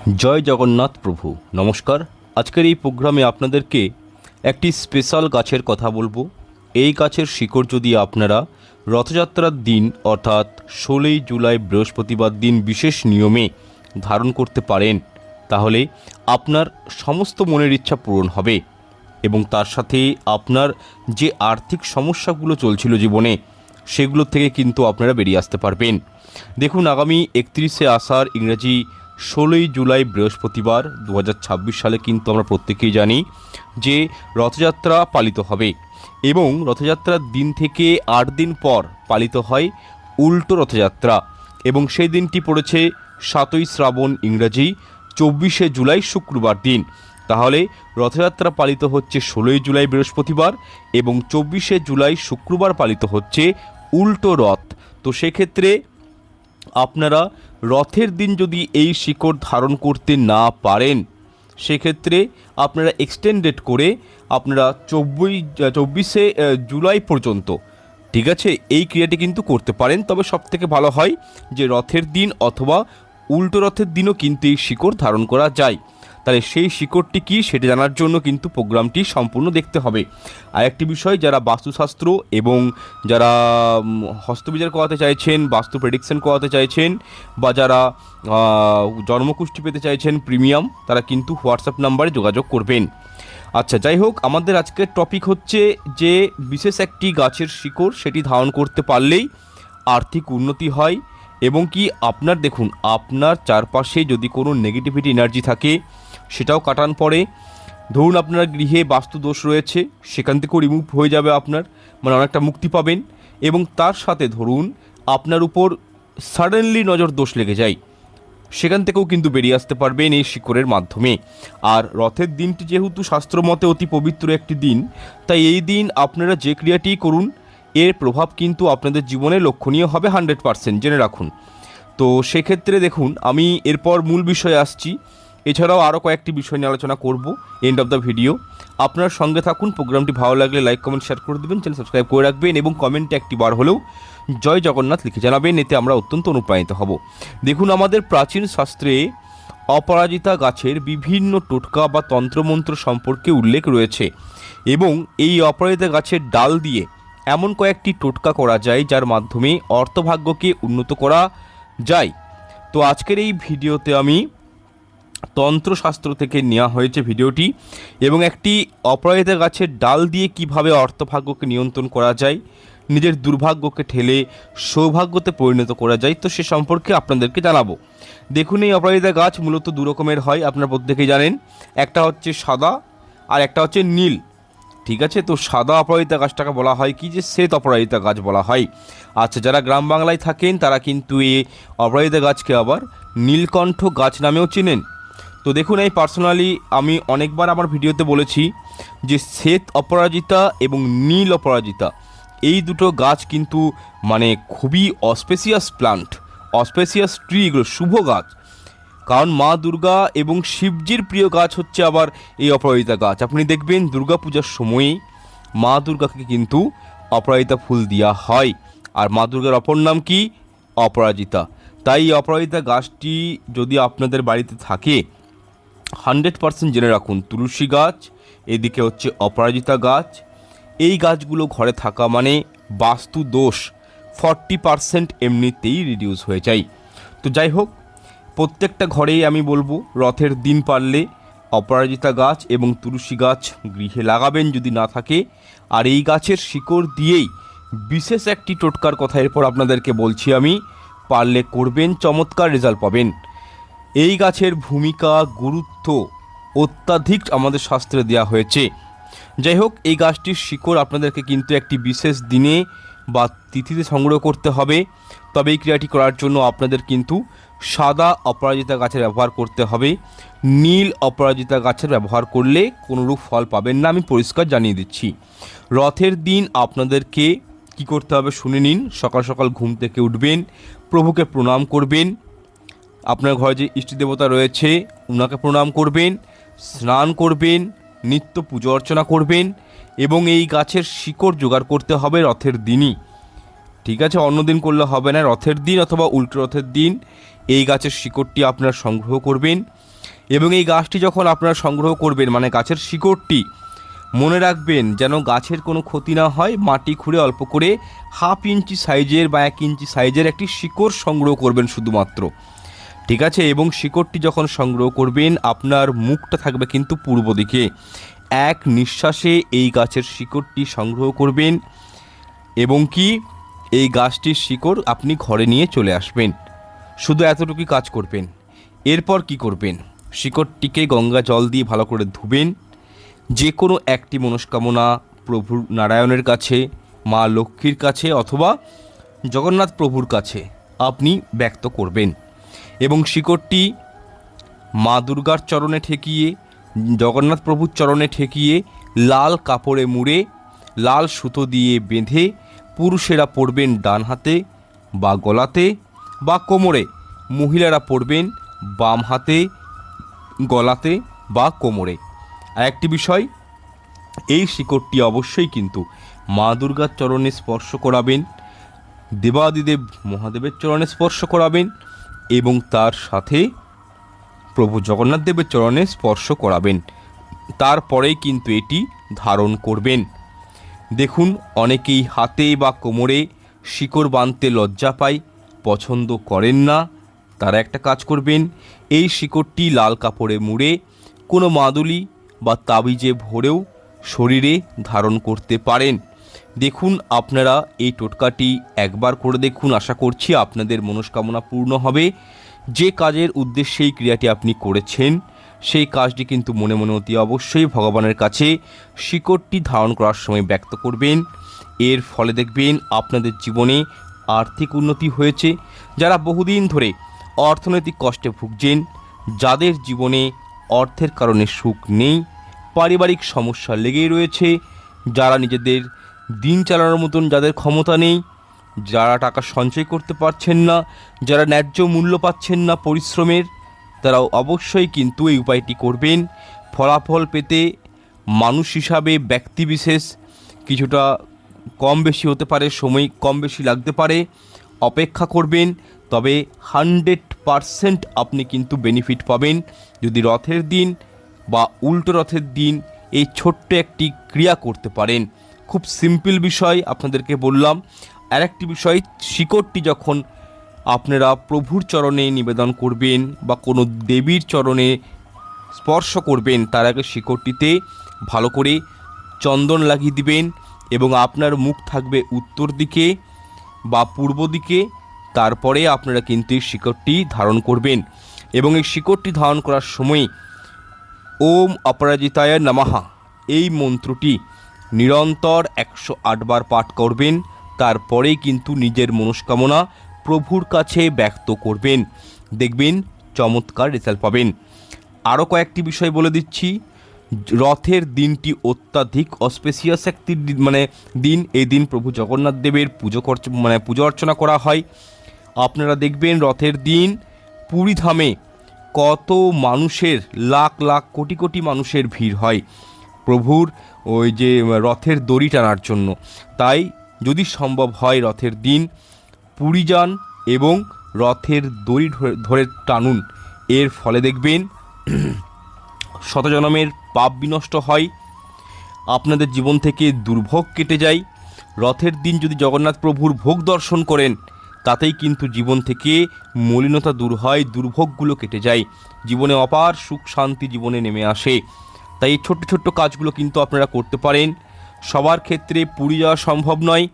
জয় জগন্নাথ প্রভু। নমস্কার। আজকের এই প্রোগ্রামে আপনাদেরকে একটি স্পেশাল গাছের কথা বলবো। এই গাছের শিকড় যদি আপনারা রথযাত্রার দিন অর্থাৎ 16ই জুলাই বৃহস্পতিবার দিন বিশেষ নিয়মে ধারণ করতে পারেন, তাহলে আপনার সমস্ত মনের ইচ্ছা পূরণ হবে এবং তার সাথে আপনার যে আর্থিক সমস্যাগুলো চলছিল জীবনে, সেগুলো থেকে কিন্তু আপনারা বেরিয়ে আসতে পারবেন। দেখুন, আগামী 31শে আষাঢ় ইংরেজি 16ই জুলাই বৃহস্পতিবার 2026 সালে কিন্তু আমরা প্রত্যেকেই জানি যে রথযাত্রা পালিত হবে এবং রথযাত্রার দিন থেকে 8 দিন পর পালিত হয় উল্টো রথযাত্রা এবং সেই দিনটি পড়েছে 7ই শ্রাবণ ইংরাজি 24শে জুলাই শুক্রবার দিন। তাহলে রথযাত্রা পালিত হচ্ছে 16ই জুলাই বৃহস্পতিবার এবং 24শে জুলাই শুক্রবার পালিত হচ্ছে উল্টো রথ। তো সেক্ষেত্রে আপনারা রথের দিন যদি এই শিকড় ধারণ করতে না পারেন, সেক্ষেত্রে আপনারা এক্সটেন্ডেড করে আপনারা 24শে জুলাই পর্যন্ত, ঠিক আছে, এই ক্রিয়াটি কিন্তু করতে পারেন। তবে সবথেকে ভালো হয় যে রথের দিন অথবা উল্টো রথের দিনও কিন্তু এই শিকড় ধারণ করা যায়। তাহলে সেই শিকড়টি কী সেটা জানার জন্য কিন্তু প্রোগ্রামটি সম্পূর্ণ দেখতে হবে। আর একটি বিষয়, যারা বাস্তুশাস্ত্র এবং যারা হস্তবিচার করাতে চাইছেন, বাস্তু প্রেডিকশন করাতে চাইছেন বা যারা জন্মকুষ্ঠি পেতে চাইছেন প্রিমিয়াম, তারা কিন্তু হোয়াটসঅ্যাপ নাম্বারে যোগাযোগ করবেন। আচ্ছা, যাই হোক, আমাদের আজকের টপিক হচ্ছে যে বিশেষ একটি গাছের শিকড় সেটি ধারণ করতে পারলেই আর্থিক উন্নতি হয় এবং কি আপনার, দেখুন, আপনার চারপাশে যদি কোনো নেগেটিভিটি এনার্জি থাকে সেটাও কাটান পড়ে। ধরুন আপনার গৃহে বাস্তু দোষ রয়েছে, সেখান থেকেও রিমুভ হয়ে যাবে, আপনার মানে অনেকটা মুক্তি পাবেন। এবং তার সাথে ধরুন আপনার উপর সাডেনলি নজর দোষ লেগে যায়, সেখান থেকেও কিন্তু বেরিয়ে আসতে পারবেন এই শিকড়ের মাধ্যমে। আর রথের দিনটি যেহেতু শাস্ত্রমতে অতি পবিত্র একটি দিন, তাই এই দিন আপনারা যে ক্রিয়াটি করুন এর প্রভাব কিন্তু আপনাদের জীবনে লক্ষণীয় হবে 100%, জেনে রাখুন। তো সেক্ষেত্রে দেখুন, আমি এরপর মূল বিষয়ে আসছি। এছাড়াও আরও কয়েকটি বিষয় নিয়ে আলোচনা করব এন্ড অফ দ্য ভিডিও। আপনার সঙ্গে থাকুন। প্রোগ্রামটি ভালো লাগলে লাইক কমেন্ট শেয়ার করে দেবেন, চ্যানেল সাবস্ক্রাইব করে রাখবেন এবং কমেন্টে একটি বার হলেও জয় জগন্নাথ লিখে জানাবেন, এতে আমরা অত্যন্ত অনুপ্রাণিত হব। দেখুন, আমাদের প্রাচীন শাস্ত্রে অপরাজিতা গাছের বিভিন্ন টোটকা বা তন্ত্রমন্ত্র সম্পর্কে উল্লেখ রয়েছে এবং এই অপরাজিতা গাছের ডাল দিয়ে এমন কয়েকটি টোটকা করা যায় যার মাধ্যমে অর্থভাগ্যকে উন্নত করা যায়। তো আজকের এই ভিডিওতে আমি তন্ত্রশাস্ত্র থেকে নেওয়া হয়েছে ভিডিওটি এবং একটি অপরাজিতা গাছের ডাল দিয়ে কিভাবে অর্থভাগ্যকে নিয়ন্ত্রণ করা যায়, নিজের দুর্ভাগ্যকে ঠেলে সৌভাগ্যতে পরিণত করা যায়, তো সে সম্পর্কে আপনাদেরকে জানাবো। দেখুন, এই অপরাজিতা গাছ মূলত দু রকমের হয়, আপনারা প্রত্যেকেই জানেন। একটা হচ্ছে সাদা আর একটা হচ্ছে নীল, ঠিক আছে। তো সাদা অপরাজিতা গাছটাকে বলা হয় কি, যে শ্বেত অপরাজিতা গাছ বলা হয়। আচ্ছা, যারা গ্রাম বাংলায় থাকেন তারা কিন্তু এই অপরাজিতা গাছকে আবার নীলকণ্ঠ গাছ নামেও চেনেন। তো দেখুন, এই পার্সোনালি আমি অনেকবার আমার ভিডিওতে বলেছি যে শ্বেত অপরাজিতা এবং নীল অপরাজিতা এই দুটো গাছ কিন্তু মানে খুবই অস্পেসিয়াস প্লান্ট, অস্পেসিয়াস ট্রি, এগুলো শুভ গাছ। কারণ মা দুর্গা এবং শিবজির প্রিয় গাছ হচ্ছে আবার এই অপরাজিতা গাছ। আপনি দেখবেন দুর্গা পূজার সময়েই মা দুর্গাকে কিন্তু অপরাজিতা ফুল দেওয়া হয়, আর মা দুর্গার অপর নাম কি, অপরাজিতা। তাই এই অপরাজিতা গাছটি যদি আপনাদের বাড়িতে থাকে 100% জেনে রাখুন, তুলসী গাছ, এদিকে হচ্ছে অপরাজিতা গাছ, এই গাছগুলো ঘরে থাকা মানে বাস্তু দোষ 40% এমনিতেই রিডিউস হয়ে যায়। তো যাই হোক, প্রত্যেকটা ঘরেই আমি বলবো রথের দিন পারলে অপরাজিতা গাছ এবং তুলসী গাছ গৃহে লাগাবেন যদি না থাকে। আর এই গাছের শিকড় দিয়েই বিশেষ একটি টোটকার কথা এরপর আপনাদেরকে বলছি আমি, পারলে করবেন, চমৎকার রেজাল্ট পাবেন। এই গাছের ভূমিকা, গুরুত্ব অত্যাধিক আমাদের শাস্ত্রে দেওয়া হয়েছে। যাই হোক, এই গাছটির শিকড় আপনাদেরকে কিন্তু একটি বিশেষ দিনে বা তিথিতে সংগ্রহ করতে হবে। তবে এই ক্রিয়াটি করার জন্য আপনাদের কিন্তু সাদা অপরাজিতা গাছের ব্যবহার করতে হবে। নীল অপরাজিতা গাছের ব্যবহার করলে কোনোরূপ ফল পাবেন না, আমি পরিষ্কার জানিয়ে দিচ্ছি। রথের দিন আপনাদেরকে কি করতে হবে শুনে নিন। সকাল সকাল ঘুম থেকে উঠবেন, প্রভুকে প্রণাম করবেন, আপনার ঘরে যে ইষ্ট দেবতা রয়েছে ওনাকে প্রণাম করবেন, স্নান করবেন, নিত্য পুজো অর্চনা করবেন এবং এই গাছের শিকড় জোগাড় করতে হবে রথের দিনই, ঠিক আছে। অন্য দিন করলে হবে না, রথের দিন অথবা উল্টো রথের দিন এই গাছের শিকড়টি আপনারা সংগ্রহ করবেন এবং এই গাছটি যখন আপনারা সংগ্রহ করবেন, মানে গাছের শিকড়টি, মনে রাখবেন যেন গাছের কোনো ক্ষতি না হয়। মাটি খুঁড়ে অল্প করে 1/2 ইঞ্চি সাইজের বা 1 ইঞ্চি সাইজের একটি শিকড় সংগ্রহ করবেন শুধুমাত্র, ঠিক আছে? এবং শিকড়টি যখন সংগ্রহ করবেন, আপনার মুখটা থাকবে কিন্তু পূর্ব দিকে। এক নিঃশ্বাসে এই গাছের শিকড়টি সংগ্রহ করবেন এবং কি এই গাছটির শিকড় আপনি ঘরে নিয়ে চলে আসবেন। শুধু এতটুকুই কাজ করবেন। এরপর কি করবেন? শিকড়টিকে গঙ্গা জল দিয়ে ভালো করে ধুবেন। যে কোনো একটি মনস্কামনা প্রভু নারায়ণের কাছে, মা লক্ষ্মীর কাছে অথবা জগন্নাথ প্রভুর কাছে আপনি ব্যক্ত করবেন এবং শিকড়টি মা দুর্গার চরণে ঠেকিয়ে, জগন্নাথ প্রভুর চরণে ঠেকিয়ে লাল কাপড়ে মুড়ে লাল সুতো দিয়ে বেঁধে পুরুষেরা পরবেন ডান হাতে বা গলাতে বা কোমরে, মহিলারা পরবেন বাম হাতে, গলাতে বা কোমরে। আর একটি বিষয়, এই শিকড়টি অবশ্যই কিন্তু মা দুর্গার চরণে স্পর্শ করাবেন, দেবাদিদেব মহাদেবের চরণে স্পর্শ করাবেন এবং তার সাথে প্রভু জগন্নাথ দেবের চরণে স্পর্শ করাবেন। তারপরেই কিন্তু এটি ধারণ করবেন। দেখুন, অনেকেই হাতে বা কোমরে শিকড় বাঁধতে লজ্জা পায়, পছন্দ করেন না। তারা একটা কাজ করবেন, এই শিকড়টি লাল কাপড়ে মুড়ে কোনো মাদুলি বা তাবিজে ভরেও শরীরে ধারণ করতে পারেন। দেখুন, আপনারা এই টোটকাটি একবার করে দেখুন। আশা করছি আপনাদের মনস্কামনা পূর্ণ হবে। যে কাজের উদ্দেশ্যে এই ক্রিয়াটি আপনি করেছেন, সেই কাজটি কিন্তু মনে মনে অতি অবশ্যই ভগবানের কাছে শিকড়টি ধারণ করার সময় ব্যক্ত করবেন। এর ফলে দেখবেন আপনাদের জীবনে আর্থিক উন্নতি হয়েছে। যারা বহুদিন ধরে অর্থনৈতিক কষ্টে ভুগছেন, যাদের জীবনে অর্থের কারণে সুখ নেই, পারিবারিক সমস্যা লেগেই রয়েছে, যারা নিজেদের দিন চালানোর মতন যাদের ক্ষমতা নেই, যারা টাকা সঞ্চয় করতে পারছেন না, যারা ন্যায্য মূল্য পাচ্ছেন না পরিশ্রমের, তারাও অবশ্যই কিন্তু এই উপায়টি করবেন। ফলাফল পেতে মানুষ হিসাবে ব্যক্তিবিশেষ কিছুটা কম বেশি হতে পারে, সময় কম বেশি লাগতে পারে, অপেক্ষা করবেন। তবে 100% আপনি কিন্তু বেনিফিট পাবেন যদি রথের দিন বা উল্টো রথের দিন এই ছোট্ট একটি ক্রিয়া করতে পারেন। খুব সিম্পল বিষয় আপনাদেরকে বললাম। আরেকটি বিষয়, শিকড়টি যখন আপনারা প্রভুর চরণে নিবেদন করবেন বা কোনো দেবীর চরণে স্পর্শ করবেন, তার আগে শিকড়টিতে ভালো করে চন্দন লাগিয়ে দিবেন এবং আপনার মুখ থাকবে উত্তর দিকে বা পূর্ব দিকে। তারপরে আপনারা কিন্তু এই শিকড়টি ধারণ করবেন এবং এই শিকড়টি ধারণ করার সময় ওম অপরাজিতায় নমঃ এই মন্ত্রটি নিরন্তর 108 বার পাঠ করবেন। তারপরেই কিন্তু নিজের মনস্কামনা প্রভুর কাছে ব্যক্ত করবেন। দেখবেন চমৎকার রেজাল্ট পাবেন। আরও কয়েকটি বিষয় বলে দিচ্ছি। রথের দিনটি অত্যাধিক অস্পেশিয়াস একটি দিন। এই দিন প্রভু জগন্নাথ দেবের পুজো অর্চনা করা হয়। আপনারা দেখবেন রথের দিন পুরীধামে কত মানুষের, লাখ লাখ কোটি কোটি মানুষের ভিড় হয় প্রভুর ওই যে রথের দড়ি টানার জন্য। তাই যদি সম্ভব হয় রথের দিন পুরী যান এবং রথের দড়ি ধরে টানুন। এর ফলে দেখবেন শতজনমের পাপ বিনষ্ট হয়, আপনাদের জীবন থেকে দুর্ভোগ কেটে যায়। রথের দিন যদি জগন্নাথ প্রভুর ভোগ দর্শন করেন, তাতেই কিন্তু জীবন থেকে মলিনতা দূর হয়, দুর্ভোগগুলো কেটে যায়, জীবনে অপার সুখ শান্তি জীবনে নেমে আসে। তাই এই ছোট্ট ছোট্ট কাজগুলো কিন্তু আপনারা করতে পারেন। সবার ক্ষেত্রে পুরী যাওয়া সম্ভব নয়।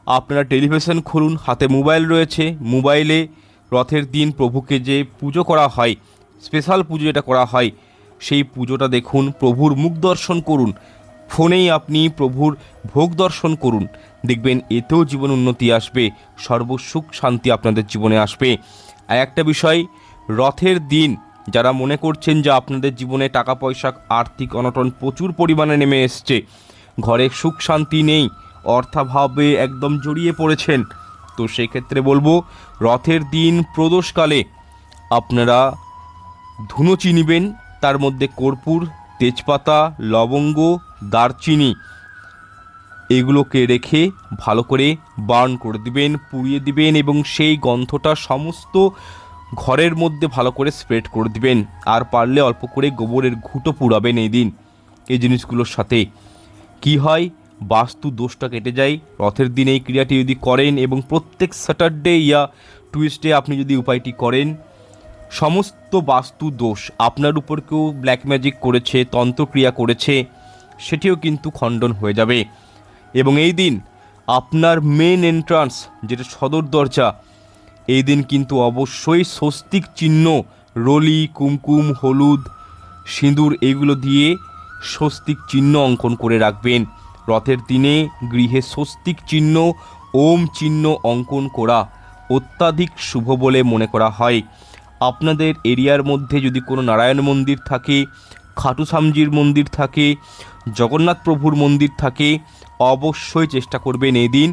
আপনারা টেলিভিশন খুলুন, হাতে মোবাইল রয়েছে, মোবাইলে রথের দিন প্রভুকে যে পুজো করা হয়, স্পেশাল পুজো যেটা করা হয়, সেই পুজোটা দেখুন, প্রভুর মুখ দর্শন করুন, ফোনেই আপনি প্রভুর ভোগ দর্শন করুন। দেখবেন এতেও জীবন উন্নতি আসবে, সর্বসুখ শান্তি আপনাদের জীবনে আসবে। আর একটা বিষয়, রথের দিন যারা মনে করছেন যে আপনাদের জীবনে টাকা পয়সা আর্থিক অনটন প্রচুর পরিমাণে নেমে এসছে, ঘরে সুখ শান্তি নেই, অর্থাভাবে একদম জড়িয়ে পড়েছেন, তো সেই ক্ষেত্রে বলবো রথের দিন প্রদোষকালে আপনারা ধুনো চিনিবেন, তার মধ্যে কর্পূর, তেজপাতা, লবঙ্গ, দারচিনি এগুলোকে রেখে ভালো করে বার্ন করে দিবেন, পুড়িয়ে দিবেন এবং সেই গন্ধটা সমস্ত ঘরের মধ্যে ভালো করে স্প্রেড করে দিবেন। আর পারলে অল্প করে গোবরের ঘুঁটো পুড়াবেন এই দিন। এই জিনিসগুলোর সাথে কি হয়, বাস্তু দোষটা কেটে যায়। রথের দিন এই ক্রিয়াটি যদি করেন এবং প্রত্যেক স্যাটারডে ইয়া টুইসডে আপনি যদি উপায়টি করেন, সমস্ত বাস্তু দোষ, আপনার উপর কেউ ব্ল্যাক ম্যাজিক করেছে, তন্ত্রক্রিয়া করেছে, সেটিও কিন্তু খণ্ডন হয়ে যাবে। এবং এই দিন আপনার মেন এন্ট্রান্স, যেটা সদর দরজা, এই দিন কিন্তু অবশ্যই স্বস্তিক চিহ্ন, রলি, কুমকুম, হলুদ, সিঁদুর এগুলো দিয়ে স্বস্তিক চিহ্ন অঙ্কন করে রাখবেন। রথের দিনে গৃহে স্বস্তিক চিহ্ন, ওম চিহ্ন অঙ্কন করা অত্যাধিক শুভ বলে মনে করা হয়। আপনাদের এরিয়ার মধ্যে যদি কোনো নারায়ণ মন্দির থাকে, খাটু শ্যামজির মন্দির থাকে, জগন্নাথ প্রভুর মন্দির থাকে, অবশ্যই চেষ্টা করবেন এই দিন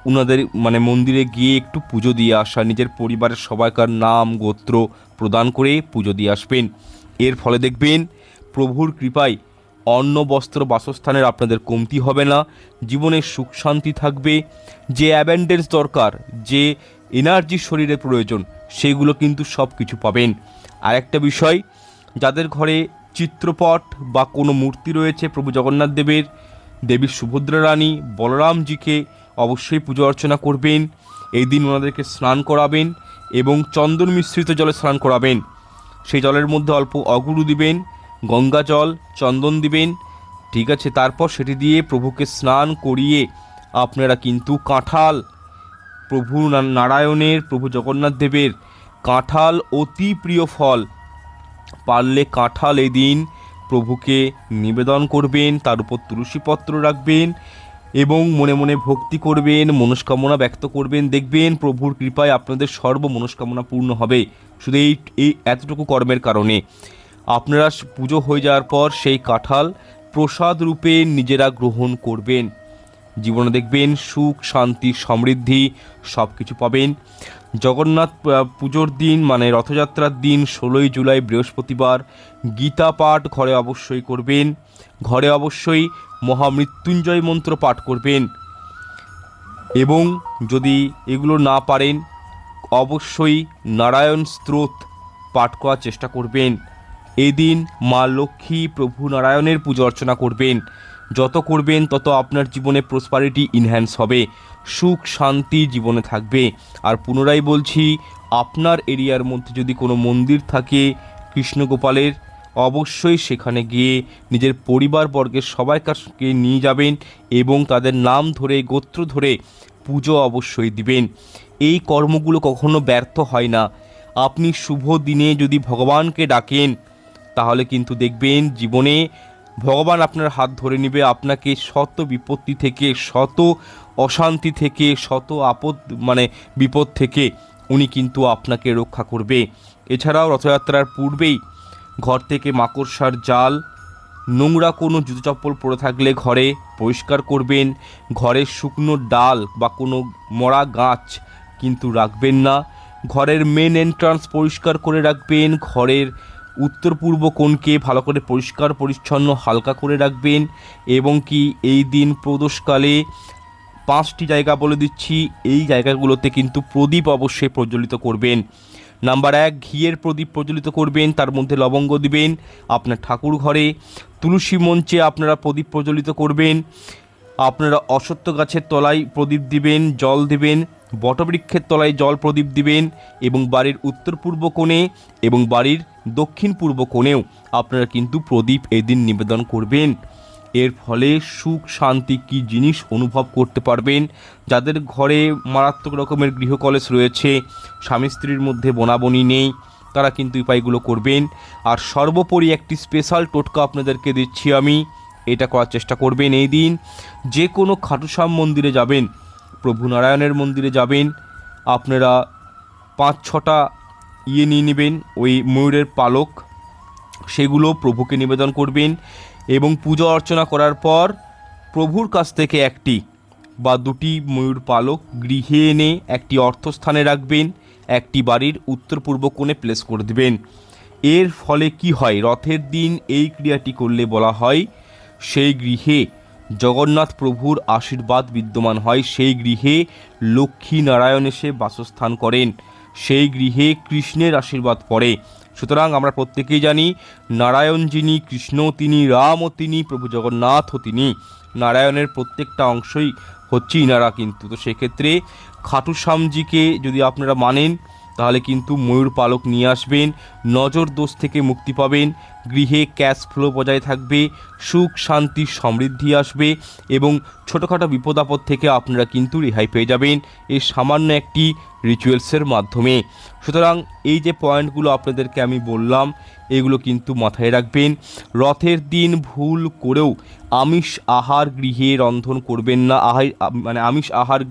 ওনাদের মন্দিরে গিয়ে একটু পুজো দিয়ে আসা, নিজের পরিবারের সবাইকার নাম গোত্র প্রদান করে পুজো দিয়ে আসবেন। এর ফলে দেখবেন প্রভুর কৃপায় অন্ন বস্ত্র বাসস্থানের আপনাদের কমতি হবে না, জীবনের সুখ শান্তি থাকবে, যে অ্যাবেন্ডেন্স দরকার, যে এনার্জি শরীরে প্রয়োজন, সেগুলো কিন্তু সব কিছু পাবেন। আর একটা বিষয়, যাদের ঘরে চিত্রপট বা কোনো মূর্তি রয়েছে প্রভু জগন্নাথ দেবের, দেবী সুভদ্রা রানী, বলরামজিকে অবশ্যই পুজো অর্চনা করবেন। এই দিন ওনাদেরকে স্নান করাবেন এবং চন্দন মিশ্রিত জলে স্নান করাবেন। সেই জলের মধ্যে অল্প অগুরু দিবেন, গঙ্গা জল, চন্দন দিবেন, ঠিক আছে। তারপর সেটি দিয়ে প্রভুকে স্নান করিয়ে আপনারা কিন্তু কাঁঠাল, প্রভু নারায়ণের, প্রভু জগন্নাথ দেবের কাঁঠাল অতি প্রিয় ফল, পারলে কাঁঠাল এই দিন প্রভুকে নিবেদন করবেন, তার উপর তুলসীপত্র রাখবেন এবং মনে মনে ভক্তি করবেন, মনস্কামনা ব্যক্ত করবেন। দেখবেন প্রভুর কৃপায় আপনাদের সর্ব মনস্কামনা পূর্ণ হবে। শুধু এই এতটুকু কর্মের কারণে আপনারা পুজো হয়ে যাওয়ার পর সেই কাঁঠাল প্রসাদ রূপে নিজেরা গ্রহণ করবেন। জীবনে দেখবেন সুখ শান্তি সমৃদ্ধি সব কিছু পাবেন। জগন্নাথ পুজোর দিন রথযাত্রার দিন 16ই জুলাই বৃহস্পতিবার গীতা পাঠ ঘরে অবশ্যই করবেন। ঘরে অবশ্যই মহামৃত্যুঞ্জয় মন্ত্র পাঠ করবেন এবং যদি এগুলো না পারেন অবশ্যই নারায়ণ স্তোত্র পাঠ করার চেষ্টা করবেন। এই দিন মা লক্ষ্মী, প্রভু নারায়ণের পুজো অর্চনা করবেন। যত করবেন তত আপনার জীবনে প্রসপারিটি ইনহ্যান্স হবে, সুখ শান্তি জীবনে থাকবে। আর পুনরায় বলছি, আপনার এরিয়ার মধ্যে যদি কোনো মন্দির থাকে কৃষ্ণগোপালের, অবশ্যই সেখানে গিয়ে নিজের পরিবারবর্গের সবাইকে নিয়ে যাবেন এবং তাদের নাম ধরে গোত্র ধরে পুজো অবশ্যই দিবেন। এই কর্মগুলো কখনো ব্যর্থ হয় না। আপনি শুভ দিনে যদি ভগবানকে ডাকেন তাহলে কিন্তু দেখবেন জীবনে ভগবান আপনার হাত ধরে নেবে, আপনাকে শত বিপত্তি থেকে, শত অশান্তি থেকে, শত আপদ বিপদ থেকে উনি কিন্তু আপনাকে রক্ষা করবে। এছাড়াও রথযাত্রার পূর্বেই ঘর থেকে মাকড়সার জাল, নোংরা কোনো জুতো চপ্পল পরে থাকলে ঘরে পরিষ্কার করবেন। ঘরের শুকনো ডাল বা কোনো মরা গাছ কিন্তু রাখবেন না। ঘরের মেন এন্ট্রান্স পরিষ্কার করে রাখবেন। ঘরের উত্তর পূর্ব কোণকে ভালো করে পরিষ্কার পরিচ্ছন্ন হালকা করে রাখবেন এবং কি এই দিন প্রদোষকালে 5টি জায়গা বলে দিচ্ছি, এই জায়গাগুলোতে কিন্তু প্রদীপ অবশ্যই প্রজ্বলিত করবেন। নাম্বার 1, ঘিয়ের প্রদীপ প্রজ্বলিত করবেন, তার মধ্যে লবঙ্গ দিবেন। আপনার ঠাকুর ঘরে তুলসী মঞ্চে আপনারা প্রদীপ প্রজ্বলিত করবেন। আপনারা অশ্বত্থ গাছের তলায় প্রদীপ দিবেন, জল দিবেন, বটবৃক্ষের তলায় জল প্রদীপ দিবেন এবং বাড়ির উত্তর পূর্ব কোণে এবং বাড়ির দক্ষিণ পূর্ব কোণেও আপনারা কিন্তু প্রদীপ এদিন নিবেদন করবেন। এর ফলে সুখ শান্তি কি জিনিস অনুভব করতে পারবেন। যাদের ঘরে মারাত্মক রকমের গৃহকলেশ রয়েছে, স্বামী স্ত্রীর মধ্যে বনাবনি নেই, তারা কিন্তু উপায়গুলো করবেন। আর সর্বোপরি একটি স্পেশাল টোটকা আপনাদেরকে দিচ্ছি আমি, এটা করার চেষ্টা করবেন। এই দিন যে কোনো খাটুশ্যাম মন্দিরে যাবেন, প্রভু নারায়ণের মন্দিরে যাবেন, আপনারা 5-6টা নিয়ে নেবেন, ওই ময়ূরের পালক, সেগুলো প্রভুকে নিবেদন করবেন এবং পূজা অর্চনা করার পর প্রভুর কাছ থেকে 1টি বা 2টি ময়ূর পালক গৃহে এনে একটি অর্থস্থানে রাখবেন, একটি বাড়ির উত্তর পূর্ব কোণে প্লেস করে দেবেন। এর ফলে কি হয়, রথের দিন এই ক্রিয়াটি করলে বলা হয় সেই গৃহে জগন্নাথ প্রভুর আশীর্বাদ বিদ্যমান হয়, সেই গৃহে লক্ষ্মী নারায়ণ এসে বাসস্থান করেন। সেই গৃহে কৃষ্ণের আশীর্বাদ পড়ে। সুতরাং আমরা প্রত্যেকেই জানি নারায়ণ যিনি, কৃষ্ণও তিনি, রামও তিনি, প্রভু জগন্নাথও তিনি। নারায়ণের প্রত্যেকটা অংশই হচ্ছে ইনারা কিন্তু। তো সেক্ষেত্রে খাটু শ্যামজিকে যদি আপনারা মানেন তাহলে কিন্তু ময়ূর পালক নিয়ে আসবেন, নজর দোষ থেকে মুক্তি পাবেন, গৃহে ক্যাশ ফ্লো বজায় থাকবে, সুখ শান্তি সমৃদ্ধি আসবে এবং ছোটোখাটো বিপদ আপদ থেকে আপনারা কিন্তু রেহাই পেয়ে যাবেন এই সামান্য একটি রিচুয়ালসের মাধ্যমে। সুতরাং এই যে পয়েন্টগুলো আপনাদেরকে আমি বললাম এগুলো কিন্তু মাথায় রাখবেন। রথের দিন ভুল করেও আমিষ আহার গৃহে রন্ধন করবেন না, আমিষ আহার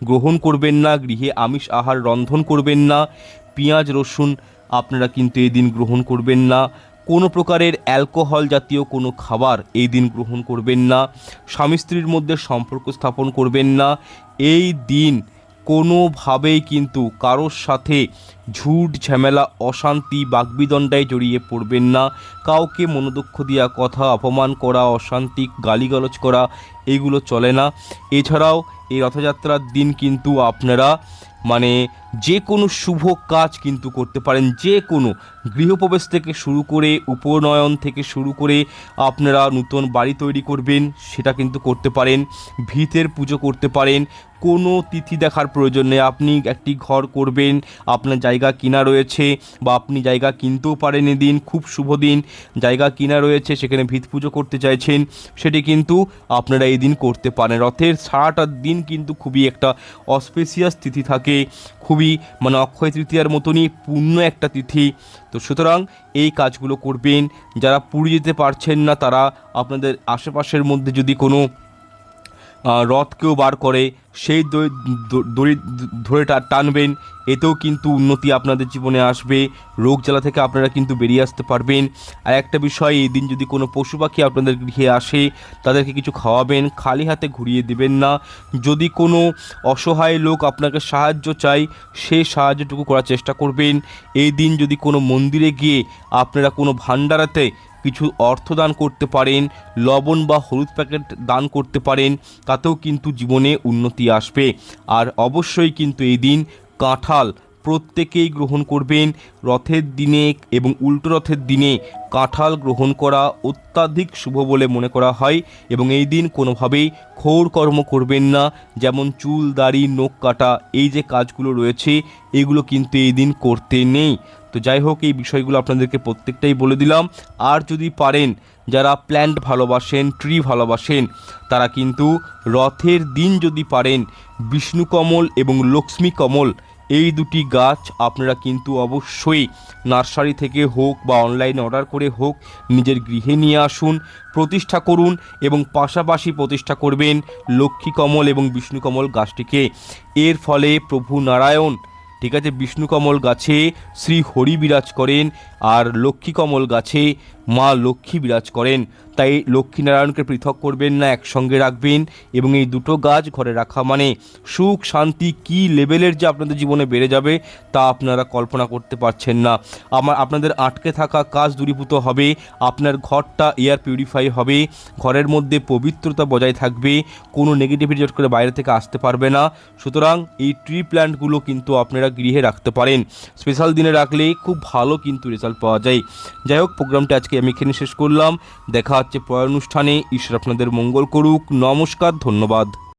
গ্রহণ করবেন না, গৃহে আমিষ আহার রন্ধন করবেন না। পেঁয়াজ রসুন আপনারা কিন্তু এই দিন গ্রহণ করবেন না। কোনো প্রকারের অ্যালকোহল জাতীয় কোনো খাবার এই দিন গ্রহণ করবেন না। স্বামী স্ত্রীর মধ্যে সম্পর্ক স্থাপন করবেন না। এই দিন কোনোভাবেই কিন্তু কারোর সাথে ঝুট ঝামেলা অশান্তি বাগবিদণ্ডায় জড়িয়ে পড়বেন না। কাউকে মনোদুঃখ দেওয়া, কথা অপমান করা, অশান্তি গালিগালাজ করা এগুলো চলে না। এছাড়াও এই রথযাত্রার দিন কিন্তু আপনারা যে কোনো শুভ কাজ কিন্তু করতে পারেন। যে কোনো গৃহপ্রবেশ থেকে শুরু করে উপনয়ন থেকে শুরু করে আপনারা নতুন বাড়ি তৈরি করবেন সেটা কিন্তু করতে পারেন, ভিতের পুজো করতে পারেন। কোনো তিথি দেখার প্রয়োজন নেই। আপনি একটি ঘর করবেন, আপনার জায়গা কিনা রয়েছে বা আপনি জায়গা কিনতেও পারেন, এদিন খুব শুভ দিন। জায়গা কিনা রয়েছে, সেখানে ভিত পুজো করতে চাইছেন, সেটি কিন্তু আপনারা এই দিন করতে পারেন। রথের সারাটা দিন কিন্তু খুবই একটা অস্পেশিয়াস তিথি থাকে, খুবই অক্ষয় তৃতীয়ার মতনই পূর্ণ একটা তিথি। তো সুতরাং এই কাজগুলো করবেন। যারা পুরী যেতে পারছেন না তারা আপনাদের আশেপাশের মধ্যে যদি কোনো রথকেও বার করে সেই দড়ি ধরে টানবেন, এতেও কিন্তু উন্নতি আপনাদের জীবনে আসবে। রোগ জ্বালা থেকে আপনারা কিন্তু বেরিয়ে আসতে পারবেন। আর একটা বিষয়, এই দিন যদি কোনো পশু পাখি আপনাদের গৃহে আসে তাদেরকে কিছু খাওয়াবেন, খালি হাতে ঘুরিয়ে দেবেন না। যদি কোনো অসহায় লোক আপনাকে সাহায্য চায় সেই সাহায্যটুকু করার চেষ্টা করবেন। এই দিন যদি কোনো মন্দিরে গিয়ে আপনারা কোনো ভান্ডারাতে কিছু অর্থ দান করতে পারেন, লবণ বা হলুদ প্যাকেট দান করতে পারেন, তাতেও কিন্তু জীবনে উন্নতি আসবে। আর অবশ্যই কিন্তু এই দিন কাঁঠাল প্রত্যেকেই গ্রহণ করবেন। রথের দিনে এবং উল্টো রথের দিনে কাঁঠাল গ্রহণ করা অত্যাধিক শুভ বলে মনে করা হয় এবং এই দিন কোনোভাবেই ক্ষৌর কর্ম করবেন না, যেমন চুল দাড়ি নখ কাটা এই যে কাজগুলো রয়েছে এগুলো কিন্তু এই দিন করতে নেই। তো যাই হোক, এই বিষয়গুলো আপনাদেরকে প্রত্যেকটাই বলে দিলাম। আর যদি পারেন, যারা প্ল্যান্ট ভালোবাসেন, ট্রি ভালোবাসেন, তারা কিন্তু রথের দিন যদি পারেন বিষ্ণুকমল এবং লক্ষ্মী কমল এই দুটি গাছ আপনারা কিন্তু অবশ্যই নার্সারি থেকে হোক বা অনলাইনে অর্ডার করে হোক নিজের গৃহে নিয়ে আসুন, প্রতিষ্ঠা করুন এবং পাশাপাশি প্রতিষ্ঠা করবেন লক্ষ্মী কমল এবং বিষ্ণুকমল গাছটিকে। এর ফলে প্রভু নারায়ণ, ঠিক আছে, বিষ্ণুকমল গাছে শ্রী হরি বিরাজ করেন আর লক্ষ্মী কমল গাছে মা লক্ষ্মী বিরাজ করেন। তাই লক্ষ্মীনারায়ণকে পৃথক করবেন না, একসঙ্গে রাখবেন এবং এই দুটো গাছ ঘরে রাখা সুখ শান্তি কী লেভেলের যে আপনাদের জীবনে বেড়ে যাবে তা আপনারা কল্পনা করতে পারছেন না। আপনাদের আটকে থাকা কাজ দূরীভূত হবে, আপনার ঘরটা এয়ার পিউরিফাই হবে, ঘরের মধ্যে পবিত্রতা বজায় থাকবে, কোনো নেগেটিভিটি জট করে বাইরে থেকে আসতে পারবে না। সুতরাং এই ট্রি প্ল্যান্টগুলো কিন্তু আপনারা গৃহে রাখতে পারেন, স্পেশাল দিনে রাখলে খুব ভালো কিন্তু রেজাল্ট পাওয়া যায়। যাই হোক, প্রোগ্রামটা আজকে আমি এখানে শেষ করলাম। দেখা হচ্ছে পরের অনুষ্ঠানে। ঈশ্বর আপনাদের মঙ্গল করুক। নমস্কার, ধন্যবাদ।